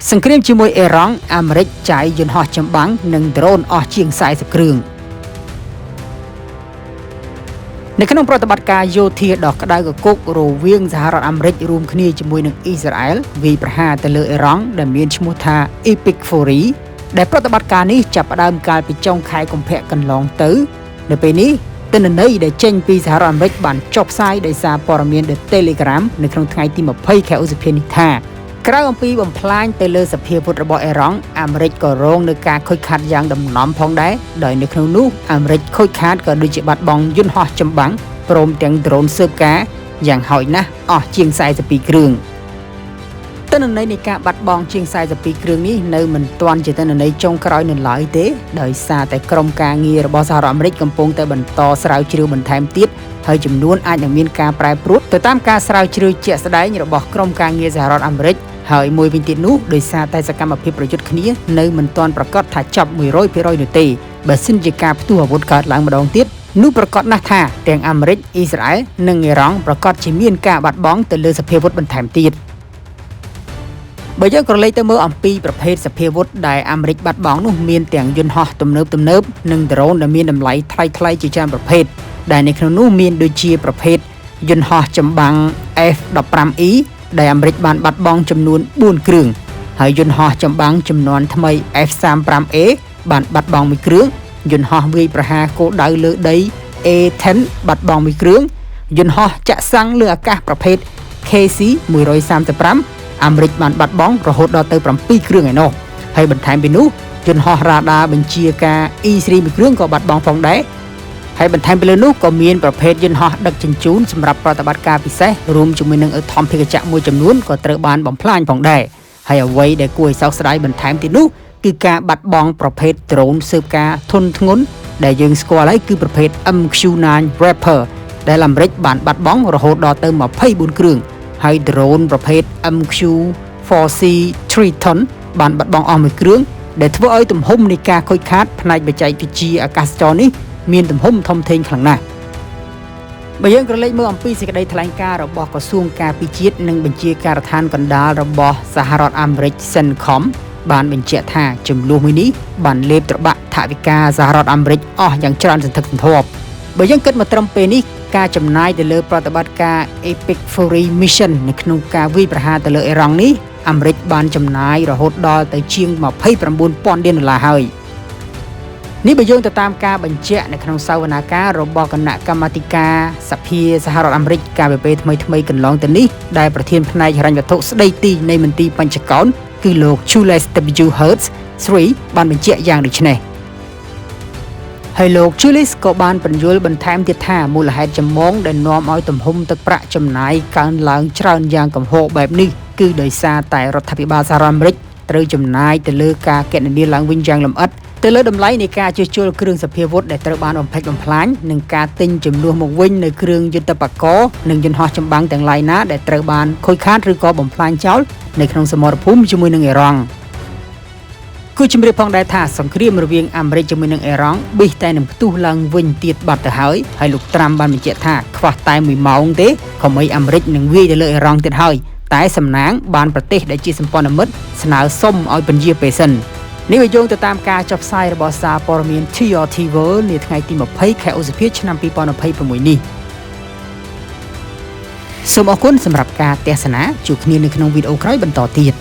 សង្គ្រាមជាមួយអ៊ីរ៉ង់អាមេរិកចាយយន្តហោះចម្បាំងនិងដ្រូនអស់ជាង40គ្រឿងនៅក្នុងប្រតិបត្តិការយោធាដ៏ក្តៅគគុករវាងសហរដ្ឋអាមេរិករួមគ្នាជាមួយនឹងអ៊ីស្រាអែលវាយប្រហារទៅលើអ៊ីរ៉ង់ដែលមានឈ្មោះថា Epic Fury ដែលប្រតិបត្តិការនេះចាប់ផ្ដើមកាលពីចុងខែកុម្ភៈកន្លងទៅនៅពេលនេះទិន្នន័យដែលចេញពីសហរដ្ឋអាមេរិកបានចុះផ្សាយដោយសារព័ត៌មាន The Telegram នៅក្នុងថ្ងៃទី20ខែឧសភានេះថាក្រៅអំពីបំផ្លាញទៅលើសភាវុធរបស់អ៊ីរ៉ង់អាមេរិកក៏រងនឹងការខូចខាតយ៉ាងដំណំផងដែរដោយនៅក្នុងនោះអាមេរិកខូចខាតក៏ដូចជាបាត់បង់យន្តហោះចម្បាំងព្រមទាំងដ្រូនស៊ើបការយ៉ាងហោចណាស់អស់ជាង42គ្រឿងទិន្នន័យនៃការបាត់បង់ជាង42គ្រឿងនេះនៅមិនទាន់ជាទិន្នន័យចុងក្រោយនៅឡើយទេដោយសារតែក្រុមការងាររបស់សហរដ្ឋអាមេរិកកំពុងតែបន្តស្រាវជ្រាវបន្ថែមទៀតហើយចំនួនអាចនឹងមានការប្រែប្រួលទៅតាមការស្រាវជ្រាវជាក់ស្ដែងរបស់ក្រុមការងារសហរដ្ឋអាមេរិកហើយមួយវិញទៀតនោះដោយសារតែសកម្មភាពប្រយុទ្ធគ្នានៅមិនទាន់ប្រកាសថាចប់ 100% នោះទេបើសិនជាការផ្ទុះអាវុធកើតឡើងម្ដងទៀតនោះប្រកាសណាស់ថាទាំងអាមេរិកអ៊ីស្រាអែលនិងអ៊ីរ៉ង់ប្រកាសជាមានការបាត់បង់ទៅលើសភាវុធបន្ថែមទៀតបើយើងក្រឡេកទៅមើលអំពីប្រភេទសភាវុធដែលអាមេរិកបាត់បង់នោះមានទាំងយន្តហោះទំនើបនិងដ្រូនដែលមានតម្លៃថ្លៃជាច្រើនប្រភេទដែលនៅក្នុងនោះមានដូចជាប្រភេទយន្តហោះចម្បាំង F-15E ដែលអាមេរិកបានបាត់បង់ចំនួន4គ្រឿងហើយយន្តហោះចម្បាំងចំនួនថ្មី F-35A បានបាត់បង់1គ្រឿងយន្តហោះវាយប្រហារគោលដៅលើដី A-10 បាត់បង់1គ្រឿងយន្តហោះចាក់សាំងលើអាកាសប្រភេទ KC-135 អាមេរិកបានបាត់បង់រហូតដល់ទៅ7គ្រឿងឯណោះហើយបន្ថែមពីនោះយន្តហោះរ៉ាដាបញ្ជាការ E3 1គ្រឿងក៏បាត់បង់ផងដែរហើយបន្ថែមពីលើនោះក៏មានប្រភេទយន្តហោះដឹកជញ្ជូនសម្រាប់ប្រតិបត្តិការពិសេសរួមជាមួយនឹងឧទ្ធម្ភាគចក្រមួយចំនួនក៏ត្រូវបានបំផ្លាញផងដែរហើយអ្វីដែលគួរឲ្យសោកស្ដាយបន្ថែមទៀតនោះគឺការបាត់បង់ប្រភេទដ្រូនស៊ើបការធុនធ្ងន់ដែលយើងស្គាល់ហើយគឺប្រភេទ MQ-9 Raptor ដែលអាមេរិកបានបាត់បង់រហូតដល់ទៅ24គ្រឿងហើយដ្រូនប្រភេទ MQ-4C Triton បានបាត់បង់អស់1គ្រឿងដែលធ្វើឲ្យទំហំនៃការខូចខាតផ្នែកបច្ចេកវិទ្យាអាកាសចរនេះមានទំហំធំធេងខ្លាំងណាស់បើយើងក្រឡេកមើលអំពីសេចក្តីថ្លែងការណ៍របស់ក្រសួងការពារជាតិនិងបញ្ជាការដ្ឋានកណ្ដាលរបស់សហរដ្ឋអាមេរិក CENTCOM បានបញ្ជាក់ថាចំនួនមួយនេះបានលេបត្របាក់ថវិកាសហរដ្ឋអាមេរិកអស់យ៉ាងច្រើនសន្ធឹកសន្ធាប់បើយើងគិតមកត្រឹមពេលនេះការចំណាយទៅលើប្រតិបត្តិការ Epic Fury Mission នៅក្នុងការវាយប្រហារទៅលើអ៊ីរ៉ង់នេះអាមេរិកបានចំណាយរហូតដល់ទៅជាង$29,000ហើយនេះបើយោងទៅតាមការបញ្ជាក់នៅក្នុងសវនាការរបស់គណៈកម្មាធិការសភាសហរដ្ឋអាមេរិកកាលពីពេលថ្មីកន្លងទៅនេះដែលប្រធានផ្នែកហិរញ្ញវត្ថុស្ដីទីនៃមន្ទីរបញ្ចកោណគឺលោក Julius W. Hertz III បានបញ្ជាក់យ៉ាងដូចនេះហើយលោក Julius ក៏បានបញ្យល់បន្ថែមទៀតថាមូលហេតុចម្បងដែលនាំឲ្យទំហំទឹកប្រាក់ចំណាយកើនឡើងច្រើនយ៉ាងគំហុកបែបនេះគឺដោយសារតែរដ្ឋាភិបាលសហរដ្ឋអាមេរិកត្រូវចំណាយទៅលើការគណនាឡើងវិញយ៉ាងលម្អិតទៅលើតម្លៃនៃការជួសជុលគ្រឿងសព្វាវុធដែលត្រូវបានបំផ្លិចបំផ្លាញនិងការទិញជំនួសមកវិញនៅគ្រឿងយុទ្ធបកនិងយន្តហោះចម្បាំងទាំងឡាយណាដែលត្រូវបានខូចខាតឬក៏បំផ្លាញចោលនៅក្នុងសមរភូមិជាមួយនឹងអ៊ីរ៉ង់គូជំរាបផងដែរថាសង្គ្រាមរវាងអាមេរិកជាមួយនឹងអ៊ីរ៉ង់ប៊ីសតែនឹងផ្ទុះឡើងវិញទៀតបាត់ទៅហើយលោកត្រាំបានបញ្ជាក់ថាខ្វះតែ1ម៉ោងទេក៏មិនអាមេរិកនឹងវាយទៅលើអ៊ីរ៉ង់ទៀតហើយតែសំណាងបានប្រទេសដែលជាសម្ព័ន្ធមិត្តស្នើសុំឲ្យពន្យាពេលសិននេះវាយោងទៅតាមការចុះផ្សាយរបស់សារព័ត៌មាន TRT World នាថ្ងៃទី20ខែឧសភាឆ្នាំ2026នេះសូមអរគុណសម្រាប់ការទស្សនាជួបគ្នានៅក្នុងវីដេអូក្រោយបន្តទៀត